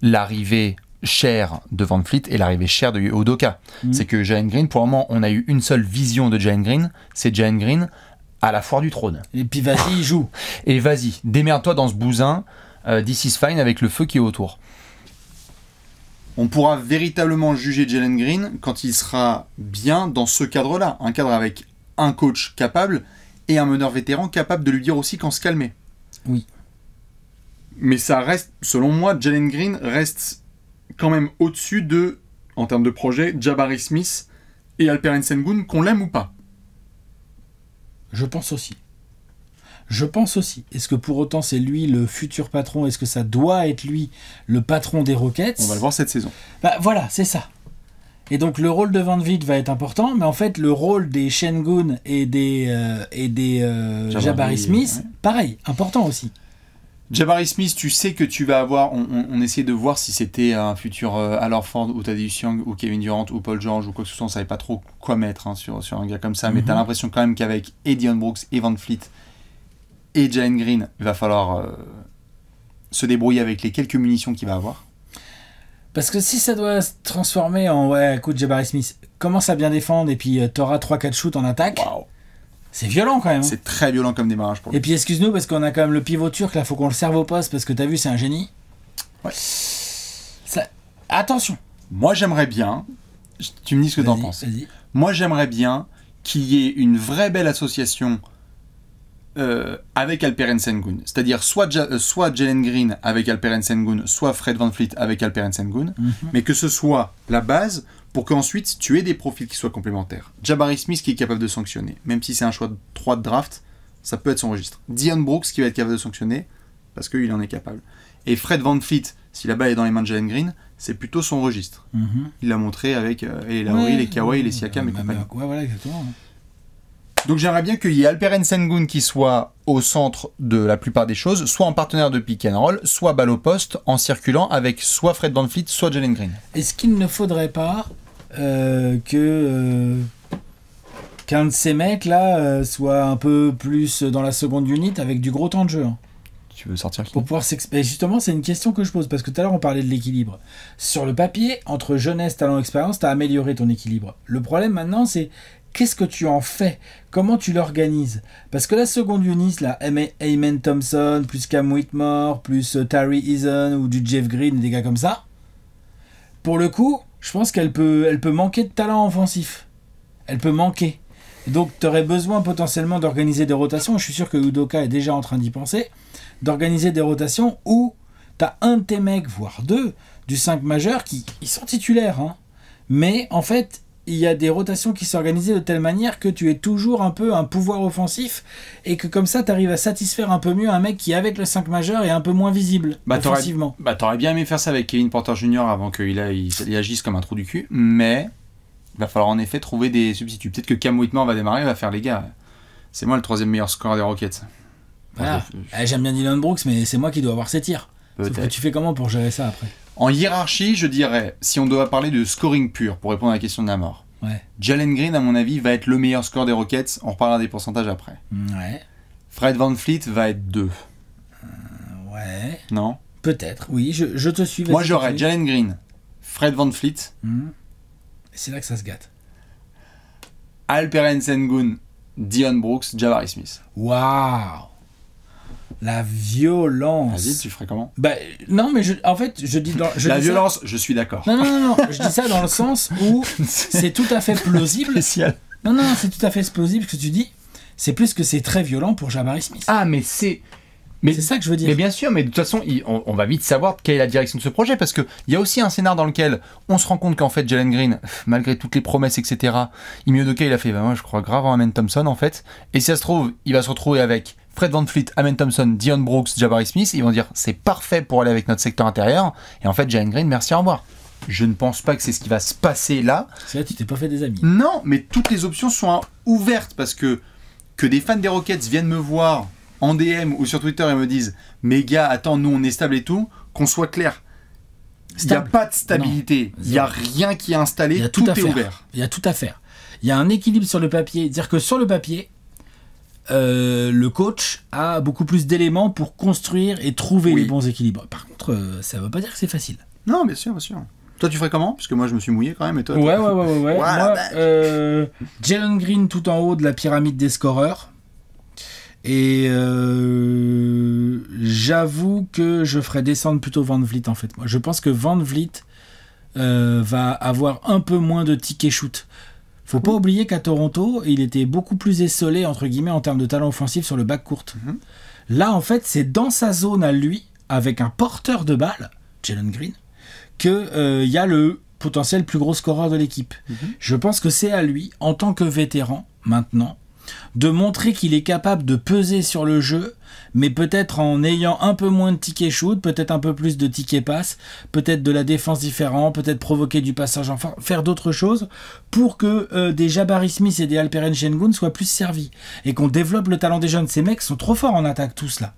l'arrivée chère de VanVleet et l'arrivée chère de Udoka. C'est que Jalen Green, pour le moment, on a eu une seule vision de Jalen Green. C'est Jalen Green à la foire du trône. Et puis vas-y, il joue. Et vas-y, démerde-toi dans ce bousin. This is fine avec le feu qui est autour. On pourra véritablement juger Jalen Green quand il sera bien dans ce cadre-là. Un cadre avec un coach capable et un meneur vétéran capable de lui dire aussi quand se calmer. Oui. Mais ça reste, selon moi, Jalen Green reste quand même au-dessus de, en termes de projet, Jabari Smith et Alperen Sengun, qu'on l'aime ou pas. Je pense aussi. Est-ce que pour autant c'est lui le futur patron? Est-ce que ça doit être lui le patron des Rockets? On va le voir cette saison. Bah voilà, c'est ça. Et donc le rôle de VanVleet va être important, mais en fait le rôle des Sengun et des Jabari Smith, pareil, important aussi. Jabari Smith, tu sais que tu vas avoir... On essayait de voir si c'était un futur Al Horford ou Thaddeus Young ou Kevin Durant ou Paul George ou quoi que ce soit. On savait pas trop quoi mettre sur un gars comme ça. Mais t'as l'impression quand même qu'avec Dillon Brooks, Van Fleet et Jalen Green, il va falloir se débrouiller avec les quelques munitions qu'il va avoir. Parce que si ça doit se transformer en écoute, Jabari Smith, commence à bien défendre et puis t'auras 3-4 shoots en attaque. Waouh. C'est violent quand même. C'est très violent comme démarrage pour lui. Et puis excuse-nous parce qu'on a quand même le pivot turc là, faut qu'on le serve au poste parce que t'as vu, c'est un génie. Ouais. Attention. Moi j'aimerais bien, tu me dis ce que t'en penses. Moi j'aimerais bien qu'il y ait une vraie belle association avec Alperen Sengun. C'est-à-dire soit Jalen Green avec Alperen Sengun, soit Fred VanVleet avec Alperen Sengun, mais que ce soit la base pour qu'ensuite tu aies des profils qui soient complémentaires. Jabari Smith qui est capable de sanctionner, même si c'est un choix de 3 de draft, ça peut être son registre. Dillon Brooks qui va être capable de sanctionner, parce qu'il en est capable. Et Fred VanVleet, si la balle est dans les mains de Jalen Green, c'est plutôt son registre. Il l'a montré avec les Lauri, les Kawhi, les Siakam et compagnie. Ouais, voilà, exactement. Donc j'aimerais bien qu'il y ait Alperen Sengun qui soit au centre de la plupart des choses, soit en partenaire de pick and roll, soit balle au poste, en circulant avec soit Fred VanVleet, soit Jalen Green. Est-ce qu'il ne faudrait pas qu'un de ces mecs là soit un peu plus dans la seconde unit avec du gros temps de jeu Tu veux sortir qui ? Pour pouvoir s'exprimer. Justement, c'est une question que je pose parce que tout à l'heure on parlait de l'équilibre. Sur le papier, entre jeunesse, talent, expérience, tu as amélioré ton équilibre. Le problème maintenant, c'est qu'est-ce que tu en fais ? Comment tu l'organises ? Parce que la seconde unit, là, Amen Thompson, plus Cam Whitmore, plus Tari Eason ou du Jeff Green, des gars comme ça, pour le coup, je pense qu'elle peut manquer de talent offensif. Elle peut manquer. Donc, tu aurais besoin potentiellement d'organiser des rotations. Je suis sûr que Udoka est déjà en train d'y penser. D'organiser des rotations où tu as un de tes mecs, voire deux, du 5 majeur qui ils sont titulaires. Hein. Mais en fait, il y a des rotations qui s'organisent de telle manière que tu aies toujours un peu un pouvoir offensif et que comme ça, tu arrives à satisfaire un peu mieux un mec qui, avec le 5 majeur, est un peu moins visible offensivement. T'aurais bien aimé faire ça avec Kevin Porter Jr. avant qu'il agisse comme un trou du cul, mais il va falloir en effet trouver des substituts. Peut-être que Cam Whitmore va démarrer, va faire les gars. C'est moi le 3e meilleur scoreur des Rockets. Voilà. J'aime bien Dillon Brooks, mais c'est moi qui dois avoir ses tirs. Sauf que tu fais comment pour gérer ça après ? En hiérarchie, je dirais, si on doit parler de scoring pur, pour répondre à la question de la mort, Jalen Green, à mon avis, va être le meilleur score des Rockets. On reparlera des pourcentages après. Ouais. Fred VanVleet va être 2. Ouais. Non ? Peut-être, oui, je te suis. Moi, j'aurais Jalen Green, Fred VanVleet. C'est là que ça se gâte. Alperen Sengun, Dillon Brooks, Jabari Smith. Waouh ! La violence. Vas-y, tu ferais comment ? Non, mais en fait, je dis dans... La violence, je suis d'accord. Non. Je dis ça dans le sens où c'est tout à fait plausible. Spécial. Non, c'est tout à fait plausible ce que tu dis. C'est plus que c'est très violent pour Jabari Smith. Ah, mais c'est ça que je veux dire. Mais bien sûr, mais de toute façon, on va vite savoir quelle est la direction de ce projet, parce qu'il y a aussi un scénar dans lequel on se rend compte qu'en fait, Jalen Green, malgré toutes les promesses, etc., Udoka, il a fait, moi je crois grave en Amen Thompson, en fait, et si ça se trouve, il va se retrouver avec Fred VanVleet, Amen Thompson, Dillon Brooks, Jabari Smith, ils vont dire, c'est parfait pour aller avec notre secteur intérieur, et en fait, Jalen Green, merci, au revoir. Je ne pense pas que c'est ce qui va se passer là. C'est là, tu t'es pas fait des amis. Non, mais toutes les options sont ouvertes, parce que des fans des Rockets viennent me voir en DM ou sur Twitter et me disent mais gars, attends, nous on est stable et tout, qu'on soit clair. Il n'y a pas de stabilité, il n'y a rien qui est installé, tout est ouvert. Il y a tout à faire. Il y a un équilibre sur le papier, c'est-à-dire que sur le papier, le coach a beaucoup plus d'éléments pour construire et trouver les bons équilibres. Par contre, ça ne veut pas dire que c'est facile. Non, bien sûr, bien sûr. Toi, tu ferais comment ? Parce que moi, je me suis mouillé quand même. Et toi, ouais. Moi, Jalen Green tout en haut de la pyramide des scoreurs. Et j'avoue que je ferais descendre plutôt VanVleet en fait. Moi, je pense que VanVleet va avoir un peu moins de tickets shoot. Faut pas oublier qu'à Toronto, il était beaucoup plus essolé entre guillemets en termes de talent offensif sur le backcourt. Là, en fait, c'est dans sa zone à lui, avec un porteur de balle, Jalen Green, que y a le potentiel plus gros scoreur de l'équipe. Je pense que c'est à lui, en tant que vétéran, maintenant, de montrer qu'il est capable de peser sur le jeu, mais peut-être en ayant un peu moins de tickets shoot, peut-être un peu plus de tickets pass, peut-être de la défense différente, peut-être provoquer du passage enfin, faire d'autres choses pour que des Jabari Smith et des Alperen Sengun soient plus servis et qu'on développe le talent des jeunes. Ces mecs sont trop forts en attaque tous là.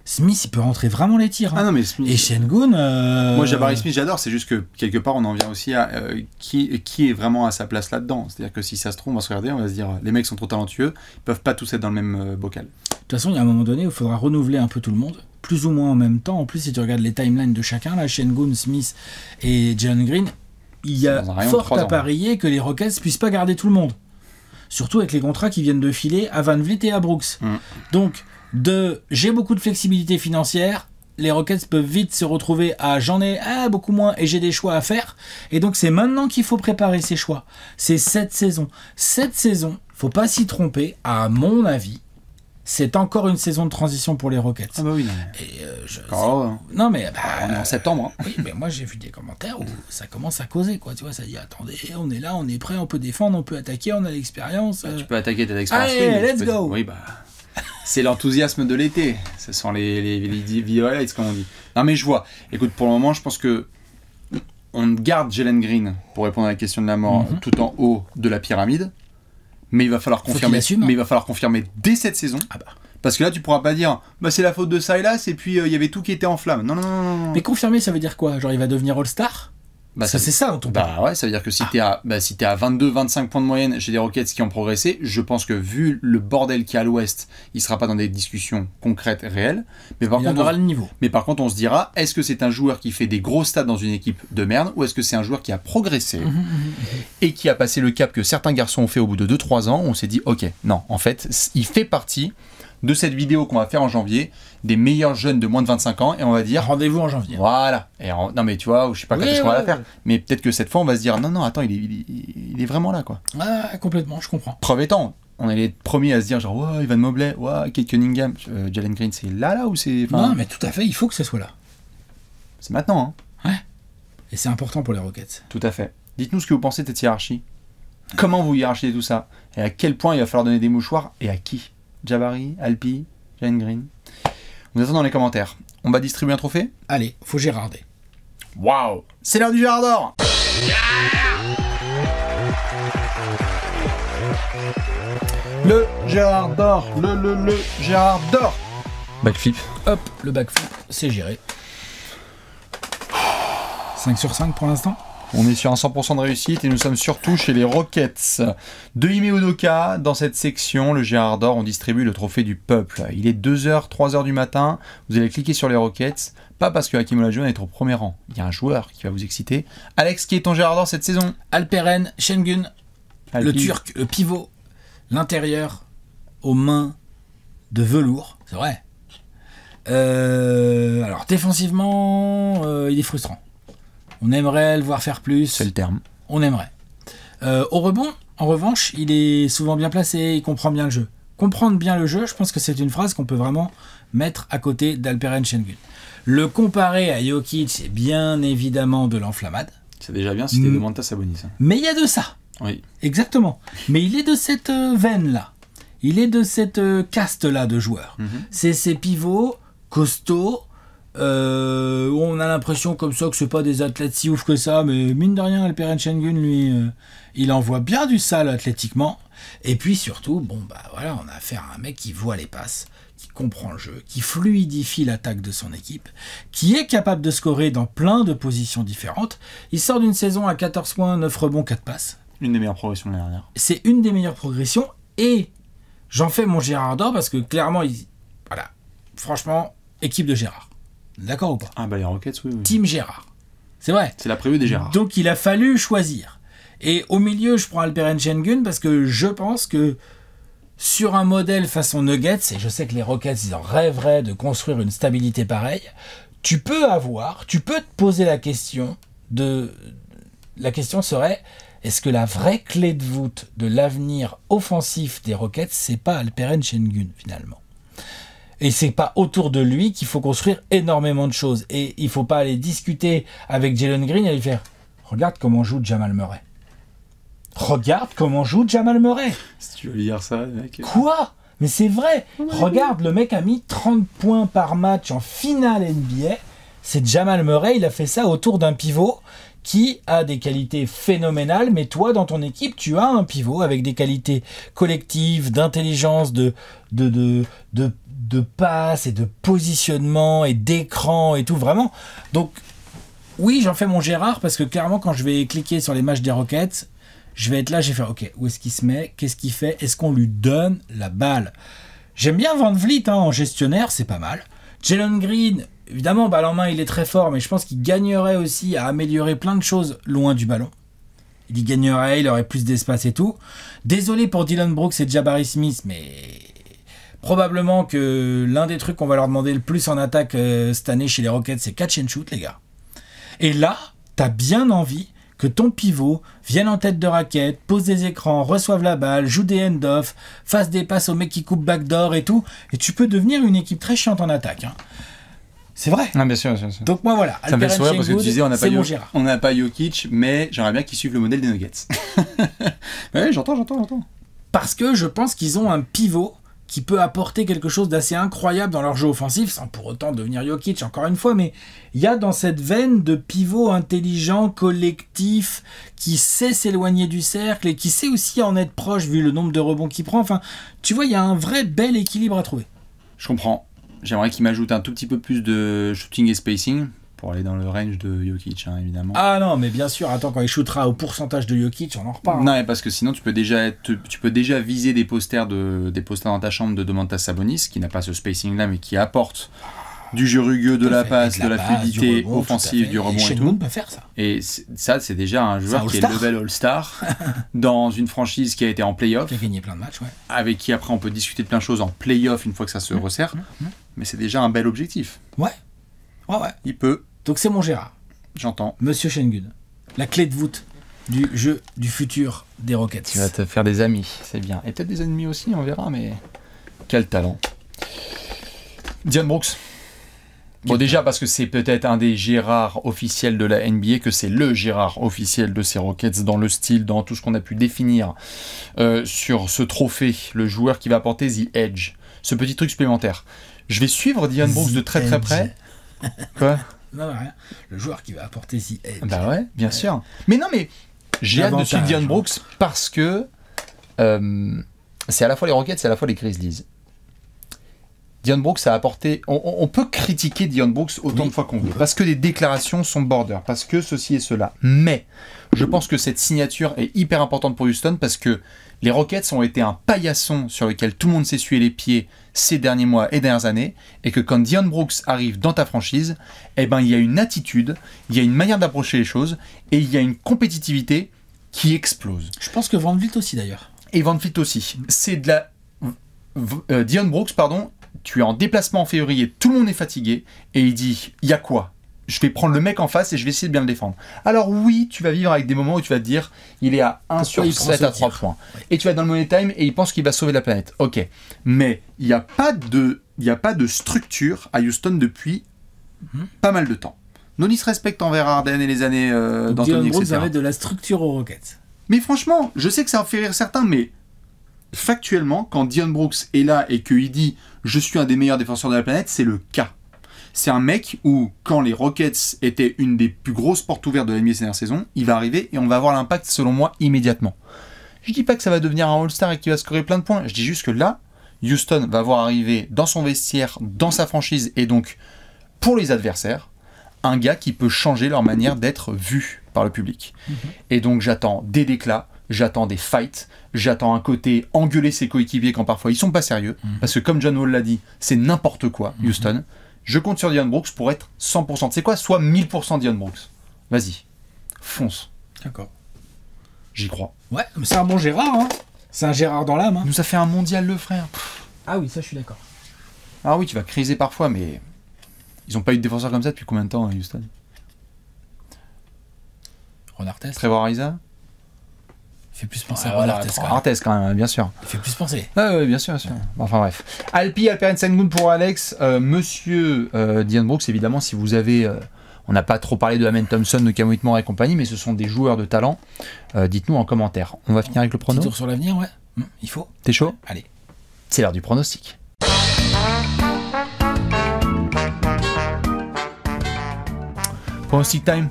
Smith, il peut rentrer vraiment les tirs. Hein. Ah non, mais Smith... Et Sengun... Moi, Jabari Smith, j'adore. C'est juste que, quelque part, on en vient aussi à qui est vraiment à sa place là-dedans. C'est-à-dire que si ça se trouve, on va se regarder, on va se dire, les mecs sont trop talentueux, ils peuvent pas tous être dans le même bocal. De toute façon, il y a un moment donné où il faudra renouveler un peu tout le monde, plus ou moins en même temps. En plus, si tu regardes les timelines de chacun, là, Sengun, Smith et Jalen Green, il y a fort à parier que les Rockets puissent pas garder tout le monde. Surtout avec les contrats qui viennent de filer à Van Vliet et à Brooks. Donc, j'ai beaucoup de flexibilité financière, les Rockets peuvent vite se retrouver à j'en ai beaucoup moins et j'ai des choix à faire. Et donc, c'est maintenant qu'il faut préparer ces choix. C'est cette saison. Cette saison, faut pas s'y tromper, à mon avis. C'est encore une saison de transition pour les Rockets. Ah bah oui, non. Et non mais on est en septembre. Hein. Oui, mais moi j'ai vu des commentaires où ça commence à causer quoi. Tu vois, ça dit attendez, on est là, on est prêt, on peut défendre, on peut attaquer, on a l'expérience. Tu peux attaquer, t'as l'expérience. Allez, let's go. Oui bah. C'est l'enthousiasme de l'été. Ce sont les highlights comme on dit. Non mais je vois. Écoute, pour le moment, je pense que on garde Jalen Green pour répondre à la question de la mort tout en haut de la pyramide. Mais il va falloir confirmer. Mais il va falloir confirmer dès cette saison. Ah bah. Parce que là, tu pourras pas dire, bah c'est la faute de Silas et puis il y avait tout qui était en flammes. Non, non, non, non. Mais confirmer, ça veut dire quoi? Genre, il va devenir All-Star? Bah, ça, c'est ça, en tout cas. Bah ouais, ça veut dire que si t'es à 22-25 points de moyenne chez les Rockets qui ont progressé, je pense que vu le bordel qu'il y a à l'Ouest, il sera pas dans des discussions concrètes, réelles. Mais par contre, aura le niveau. Mais par contre, on se dira, est-ce que c'est un joueur qui fait des gros stats dans une équipe de merde, ou est-ce que c'est un joueur qui a progressé et qui a passé le cap que certains garçons ont fait au bout de 2-3 ans, où on s'est dit, ok, non, en fait, il fait partie de cette vidéo qu'on va faire en janvier, des meilleurs jeunes de moins de 25 ans, et on va dire... Rendez-vous en janvier. Voilà. Et non mais tu vois, je sais pas quand est-ce qu'on va la faire, mais peut-être que cette fois on va se dire, non, attends, il est vraiment là, quoi. Ah, complètement, je comprends. Preuve étant, on est les premiers à se dire, genre, ouais, Evan Mobley, ouais, Kate Cunningham, Jalen Green, c'est là ou c'est... Non, mais tout à fait, il faut que ce soit là. C'est maintenant, hein. Ouais. Et c'est important pour les Rockets. Tout à fait. Dites-nous ce que vous pensez de cette hiérarchie. Comment vous hiérarchisez tout ça? Et à quel point il va falloir donner des mouchoirs, et à qui? Jabari, Alpi, Jalen Green. On attend dans les commentaires. On va distribuer un trophée? Allez, faut Gérarder. Waouh! C'est l'heure du Gérard d'or! Le Gérard d'or! Le Gérard d'or! Backflip. Hop, le backflip, c'est géré. 5 sur 5 pour l'instant. On est sur un 100% de réussite et nous sommes surtout chez les Rockets. De Ime Udoka, dans cette section, le Gérard d'or, on distribue le trophée du peuple. Il est 2h, 3h du matin, vous allez cliquer sur les Rockets, pas parce que Hakeem Olajuwon est au premier rang. Il y a un joueur qui va vous exciter. Alex, qui est ton Gérard d'or cette saison? Alperen Sengun, le Turc, le pivot, l'intérieur, aux mains de velours, c'est vrai. Alors, défensivement, il est frustrant. On aimerait le voir faire plus. C'est le terme. On aimerait. Au rebond, en revanche, il est souvent bien placé, il comprend bien le jeu. Comprendre bien le jeu, je pense que c'est une phrase qu'on peut vraiment mettre à côté d'Alperen Sengun. Le comparer à Jokic, c'est bien évidemment de l'enflammade. C'est déjà bien si t'es Domantas Sabonis. Mais il y a de ça. Oui. Exactement. Mais il est de cette veine-là. Il est de cette caste-là de joueurs. C'est ces pivots costauds, on a l'impression comme ça que c'est pas des athlètes si ouf que ça, mais mine de rien, Alperen Sengun, lui, il envoie bien du sale athlétiquement. Et puis surtout, bon bah voilà, on a affaire à un mec qui voit les passes, qui comprend le jeu, qui fluidifie l'attaque de son équipe, qui est capable de scorer dans plein de positions différentes. Il sort d'une saison à 14 points, 9 rebonds, 4 passes. Une des meilleures progressions de l'année dernière. C'est une des meilleures progressions et j'en fais mon Gérard d'or parce que clairement, voilà, franchement, équipe de Gérard. D'accord ou pas? Ah bah les Rockets, oui. Team Gérard. C'est vrai. C'est la prévue des Gérard. Donc il a fallu choisir. Et au milieu, je prends Alperen Sengun parce que je pense que sur un modèle façon Nuggets, et je sais que les Rockets, ils en rêveraient de construire une stabilité pareille, tu peux te poser la question La question serait, est-ce que la vraie clé de voûte de l'avenir offensif des Rockets, c'est pas Alperen Sengun finalement? Et c'est pas autour de lui qu'il faut construire énormément de choses. Et il faut pas aller discuter avec Jalen Green et lui faire « Regarde comment joue Jamal Murray. Regarde comment joue Jamal Murray. » Si tu veux lire ça, mec... Quoi? Mais c'est vrai. Regarde, le mec a mis 30 points par match en finale NBA. C'est Jamal Murray, il a fait ça autour d'un pivot qui a des qualités phénoménales, mais toi, dans ton équipe, tu as un pivot avec des qualités collectives, d'intelligence, de passe et de positionnement et d'écran et tout, vraiment. Donc, oui, j'en fais mon Gérard, parce que clairement, quand je vais cliquer sur les matchs des Rockets, je vais être là, je vais faire, ok, où est-ce qu'il se met, qu'est-ce qu'il fait, est-ce qu'on lui donne la balle? J'aime bien Van Vliet en gestionnaire, c'est pas mal. Jalen Green, évidemment, balle en main, il est très fort, mais je pense qu'il gagnerait aussi à améliorer plein de choses loin du ballon. Il y gagnerait, il aurait plus d'espace et tout. Désolé pour Dylan Brooks et Jabari Smith, mais probablement que l'un des trucs qu'on va leur demander le plus en attaque cette année chez les Rockets, c'est catch and shoot, les gars. Et là, t'as bien envie que ton pivot vienne en tête de raquette, pose des écrans, reçoive la balle, joue des end-off, fasse des passes au mec qui coupe backdoor et tout. Et tu peux devenir une équipe très chiante en attaque. Hein. C'est vrai. Ah, bien sûr. Donc moi voilà. Ça me fait sourire parce que tu disais on n'a pas Jokic, mais j'aimerais bien qu'ils suivent le modèle des Nuggets. Ouais, j'entends. Parce que je pense qu'ils ont un pivot qui peut apporter quelque chose d'assez incroyable dans leur jeu offensif, sans pour autant devenir Jokic, encore une fois, mais il y a dans cette veine de pivot intelligent, collectif, qui sait s'éloigner du cercle et qui sait aussi en être proche vu le nombre de rebonds qu'il prend. Enfin, tu vois, il y a un vrai bel équilibre à trouver. Je comprends. J'aimerais qu'il m'ajoute un tout petit peu plus de shooting et spacing pour aller dans le range de Jokic, hein, évidemment. Ah non, mais bien sûr, attends, quand il shootera au pourcentage de Jokic, on en reparle. Non, mais parce que sinon, tu peux déjà viser des posters dans ta chambre de Domantas Sabonis, qui n'a pas ce spacing-là, mais qui apporte du jeu rugueux, de la passe, de la fluidité offensive, du rebond et tout. Peut faire ça. Et ça, c'est déjà un joueur qui est level All-Star dans une franchise qui a été en play-off. Qui a gagné plein de matchs, ouais. Avec qui, après, on peut discuter de plein de choses en play-off une fois que ça se resserre. Mais c'est déjà un bel objectif. Ouais. Il peut. Donc c'est mon Gérard. J'entends. Monsieur Şengün. La clé de voûte du jeu du futur des Rockets. Tu vas te faire des amis, c'est bien. Et peut-être des ennemis aussi, on verra, mais quel talent. Dylan Brooks. Bon, déjà parce que c'est peut-être un des Gérards officiels de la NBA, que c'est le Gérard officiel de ces Rockets dans le style, dans tout ce qu'on a pu définir sur ce trophée, le joueur qui va apporter The Edge, ce petit truc supplémentaire. Je vais suivre Dylan Brooks de très très près. Quoi ? Non, rien. Le joueur qui va apporter The Edge. Bah ouais, bien sûr. Mais non, mais j'ai hâte de suivre Dylan Brooks parce que c'est à la fois les Rockets, c'est à la fois les Grizzlies. Dylan Brooks a apporté... On peut critiquer Dylan Brooks autant de fois qu'on veut, parce que les déclarations sont border, parce que ceci et cela. Mais je pense que cette signature est hyper importante pour Houston, parce que les Rockets ont été un paillasson sur lequel tout le monde s'est essuyé les pieds ces derniers mois et dernières années, et que quand Dylan Brooks arrive dans ta franchise, eh ben, il y a une attitude, il y a une manière d'approcher les choses, et il y a une compétitivité qui explose. Je pense que Van Vliet aussi, d'ailleurs. Et Van Vliet aussi. C'est de la... Dylan Brooks, pardon, tu es en déplacement en février, tout le monde est fatigué, et il dit, il y a quoi ? Je vais prendre le mec en face et je vais essayer de bien le défendre. Alors oui, tu vas vivre avec des moments où tu vas te dire, il est à 1 sur 7 à 3 points. Ouais. Et tu vas être dans le money time et il pense qu'il va sauver la planète. Ok. Mais il n'y a pas de structure à Houston depuis pas mal de temps. Non, il se respecte envers Harden et les années d'Anthony, etc. Ça va mettre de la structure aux Rockets. Mais franchement, je sais que ça va faire rire certains, mais factuellement, quand Dylan Brooks est là et qu'il dit « Je suis un des meilleurs défenseurs de la planète », c'est le cas. C'est un mec où, quand les Rockets étaient une des plus grosses portes ouvertes de la NBA ces dernières saisons, il va arriver et on va avoir l'impact, selon moi, immédiatement. Je dis pas que ça va devenir un All-Star et qu'il va scorer plein de points. Je dis juste que là, Houston va voir arriver dans son vestiaire, dans sa franchise, et donc, pour les adversaires, un gars qui peut changer leur manière d'être vu par le public. Et donc, j'attends des déclats, j'attends des fights, j'attends un côté engueuler ses coéquipiers quand parfois ils sont pas sérieux, parce que comme John Wall l'a dit, c'est n'importe quoi, Houston. Je compte sur Dylan Brooks pour être 100%. C'est quoi ? Soit 1000% Dylan Brooks. Vas-y, fonce. D'accord. J'y crois. Ouais, mais c'est un bon Gérard, hein. C'est un Gérard dans l'âme. Hein. Il nous a fait un mondial, le frère. Ah oui, ça je suis d'accord. Ah oui, tu vas criser parfois, mais ils ont pas eu de défenseur comme ça depuis combien de temps à Houston ? Ron Artest. Trevor Ariza ? Il fait plus penser à Ron Artest. Artest quand même, bien sûr. Il fait plus penser. Oui, bien sûr, bien sûr. Enfin bref. Alperen Sengun pour Alex. Monsieur Dylan Brooks, évidemment, si vous avez... on n'a pas trop parlé de Amen Thompson, de Cam Whitmore et compagnie, mais ce sont des joueurs de talent. Dites-nous en commentaire. On va finir avec le prono. Petit tour sur l'avenir, ouais. Il faut. T'es chaud ? Allez. C'est l'heure du pronostic. Pronostic time.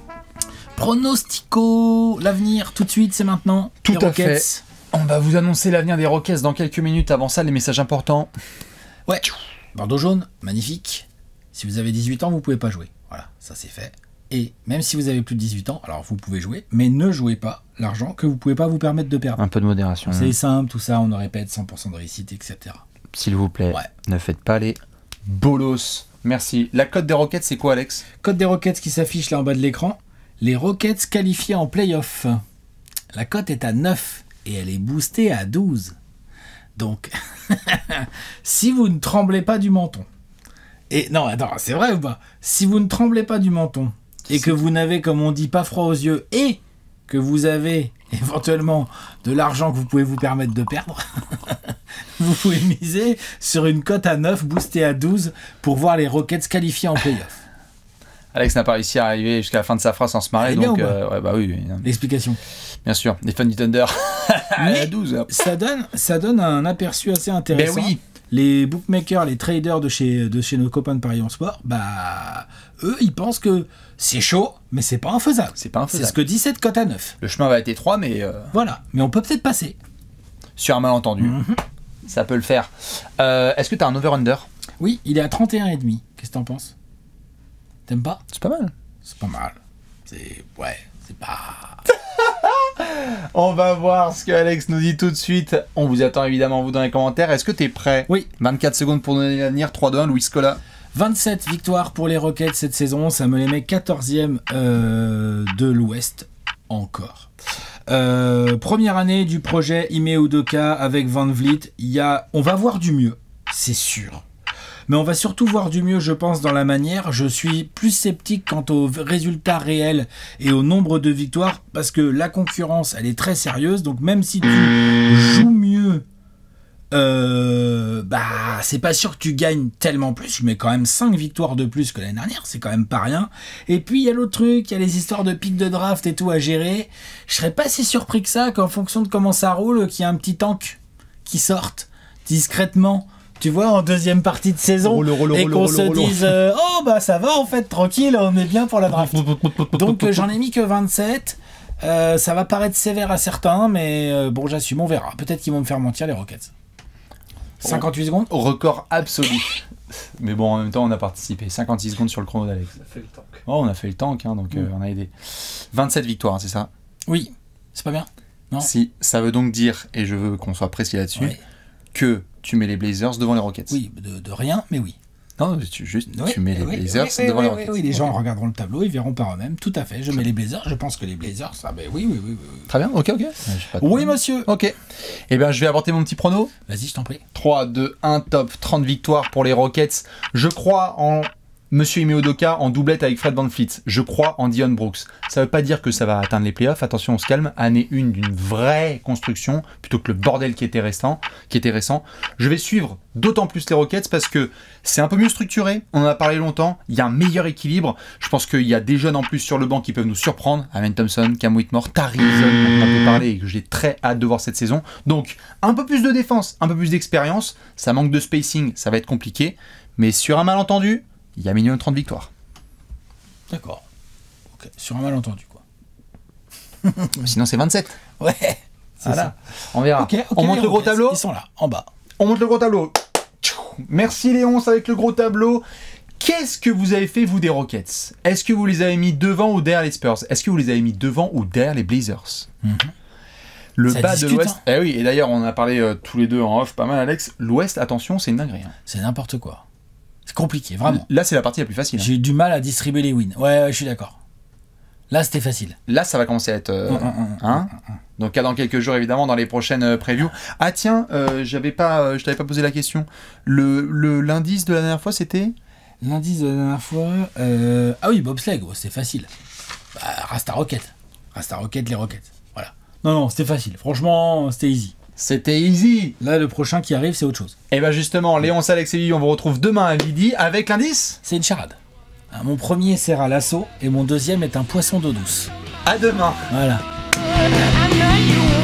Pronostico, l'avenir, tout de suite, c'est maintenant. Tout les à Rockets. fait. On va vous annoncer l'avenir des Rockets dans quelques minutes. Avant ça, les messages importants. Ouais. Bordeaux jaune, magnifique. Si vous avez 18 ans, vous pouvez pas jouer. Voilà, ça c'est fait. Et même si vous avez plus de 18 ans, alors vous pouvez jouer, mais ne jouez pas l'argent que vous pouvez pas vous permettre de perdre. Un peu de modération. C'est simple, tout ça, on ne répète 100% de réussite, etc. S'il vous plaît, Ouais. ne faites pas les bolos. Merci. La cote des Rockets, c'est quoi, Alex? Code des Rockets qui s'affiche là en bas de l'écran. Les Rockets qualifiés en play-off. La cote est à 9 et elle est boostée à 12. Donc, si vous ne tremblez pas du menton, et non, attends, c'est vrai ou pas? Si vous ne tremblez pas du menton et que vous n'avez, comme on dit, pas froid aux yeux et que vous avez éventuellement de l'argent que vous pouvez vous permettre de perdre, vous pouvez miser sur une cote à 9 boostée à 12 pour voir les Rockets qualifiés en play-off. Alex n'a pas réussi à arriver jusqu'à la fin de sa phrase sans se marrer, Elle est bien donc ou pas ouais, bah oui, L'explication. bien sûr. Les fans du Thunder. Mais à 12. ça donne un aperçu assez intéressant. Ben oui. Les bookmakers, les traders de chez nos copains de Paris en Sport, bah eux, ils pensent que c'est chaud, mais c'est pas infaisable. C'est pas infaisable. C'est ce que dit cette cote à 9. Le chemin va être étroit, mais Voilà, mais on peut peut-être passer. sur un malentendu, ça peut le faire. Est-ce que t'as un over-under? Oui, il est à 31,5. Qu'est-ce que t'en penses? T'aimes pas? C'est pas mal. C'est pas mal. C'est pas... On va voir ce que Alex nous dit tout de suite. On vous attend évidemment, vous, dans les commentaires. Est-ce que t'es prêt? Oui. 24 secondes pour donner l'avenir. 3, 2, 1, Louis Scola. 27 victoires pour les Rockets cette saison, ça me les met 14e de l'Ouest encore. Première année du projet Ime Udoka avec Van Vliet, on va voir du mieux, c'est sûr. Mais on va surtout voir du mieux, je pense, dans la manière. Je suis plus sceptique quant aux résultats réels et au nombre de victoires, parce que la concurrence, elle est très sérieuse. Donc même si tu joues mieux, c'est pas sûr que tu gagnes tellement plus. Je mets quand même 5 victoires de plus que l'année dernière, c'est quand même pas rien. Et puis il y a l'autre truc, il y a les histoires de pics de draft et tout à gérer. Je serais pas si surpris que ça, qu'en fonction de comment ça roule, qu'il y a un petit tank qui sorte discrètement, tu vois, en deuxième partie de saison, et qu'on se dise oh bah ça va en fait, tranquille, on est bien pour la draft. Donc j'en ai mis que 27. Ça va paraître sévère à certains, mais bon, j'assume, on verra. Peut-être qu'ils vont me faire mentir, les Rockets. 58 secondes. Record absolu. Mais bon, en même temps, on a participé. 56 secondes sur le chrono d'Alex. Ça fait le tank. Oh, on a fait le tank, hein, donc on a aidé. 27 victoires, hein, c'est ça? Oui, c'est pas bien? Non. Si, ça veut donc dire, et je veux qu'on soit précis là-dessus, Ouais. que tu mets les Blazers devant les Rockets. Oui, de rien, mais oui. Non, tu mets les Blazers devant les Rockets. Oui, les gens regarderont le tableau, ils verront par eux-mêmes. Tout à fait, je mets les Blazers. Je pense que les Blazers, ça, ben oui. Très bien, ok. Oui, monsieur. Ok. Eh bien, je vais apporter mon petit prono. Vas-y, je t'en prie. 3, 2, 1, top. 30 victoires pour les Rockets. Je crois en Monsieur Ime Udoka en doublette avec Fred VanVleet. Je crois en Dillon Brooks. Ça veut pas dire que ça va atteindre les playoffs. Attention, on se calme. Année 1 d'une vraie construction plutôt que le bordel qui était récent. Je vais suivre d'autant plus les Rockets parce que c'est un peu mieux structuré. On en a parlé longtemps. Il y a un meilleur équilibre. Je pense qu'il y a des jeunes en plus sur le banc qui peuvent nous surprendre. Amen Thompson, Cam Whitmore, Tari Eason, dont on a peu parlé et que j'ai très hâte de voir cette saison. Donc, un peu plus de défense, un peu plus d'expérience. Ça manque de spacing, ça va être compliqué. Mais sur un malentendu, il y a minimum 30 victoires. D'accord. Ok, sur un malentendu, quoi. Sinon, c'est 27. Ouais. Voilà. Ça. On verra. Ok, On monte le gros tableau. Ils sont là, en bas. On monte le gros tableau. Merci Léon, c'est avec le gros tableau. Qu'est-ce que vous avez fait, vous, des Rockets? Est-ce que vous les avez mis devant ou derrière les Spurs? Est-ce que vous les avez mis devant ou derrière les Blazers? Le Ça bas discute, de l'Ouest. hein. Eh oui, et d'ailleurs, on en a parlé tous les deux en off, pas mal, Alex. L'Ouest, attention, c'est une dinguerie. Hein. C'est n'importe quoi. C'est compliqué, vraiment. Là, c'est la partie la plus facile. Hein. J'ai eu du mal à distribuer les wins. Ouais, je suis d'accord. Là, c'était facile. Là, ça va commencer à être. Donc, dans quelques jours, évidemment, dans les prochaines previews. Ah, tiens, je t'avais pas posé la question. L'indice de la dernière fois, c'était L'indice de la dernière fois. Ah oui, bobsleigh, gros, c'était facile. Bah, Rasta Rocket. Rasta Rocket, les Rockets. Voilà. Non, c'était facile. Franchement, c'était easy. C'était easy. Là, le prochain qui arrive, c'est autre chose. Et ben justement, Léon, Alex et Vivi, on vous retrouve demain à midi avec l'indice. C'est une charade. Mon premier sert à l'assaut et mon deuxième est un poisson d'eau douce. À demain. Voilà. I know you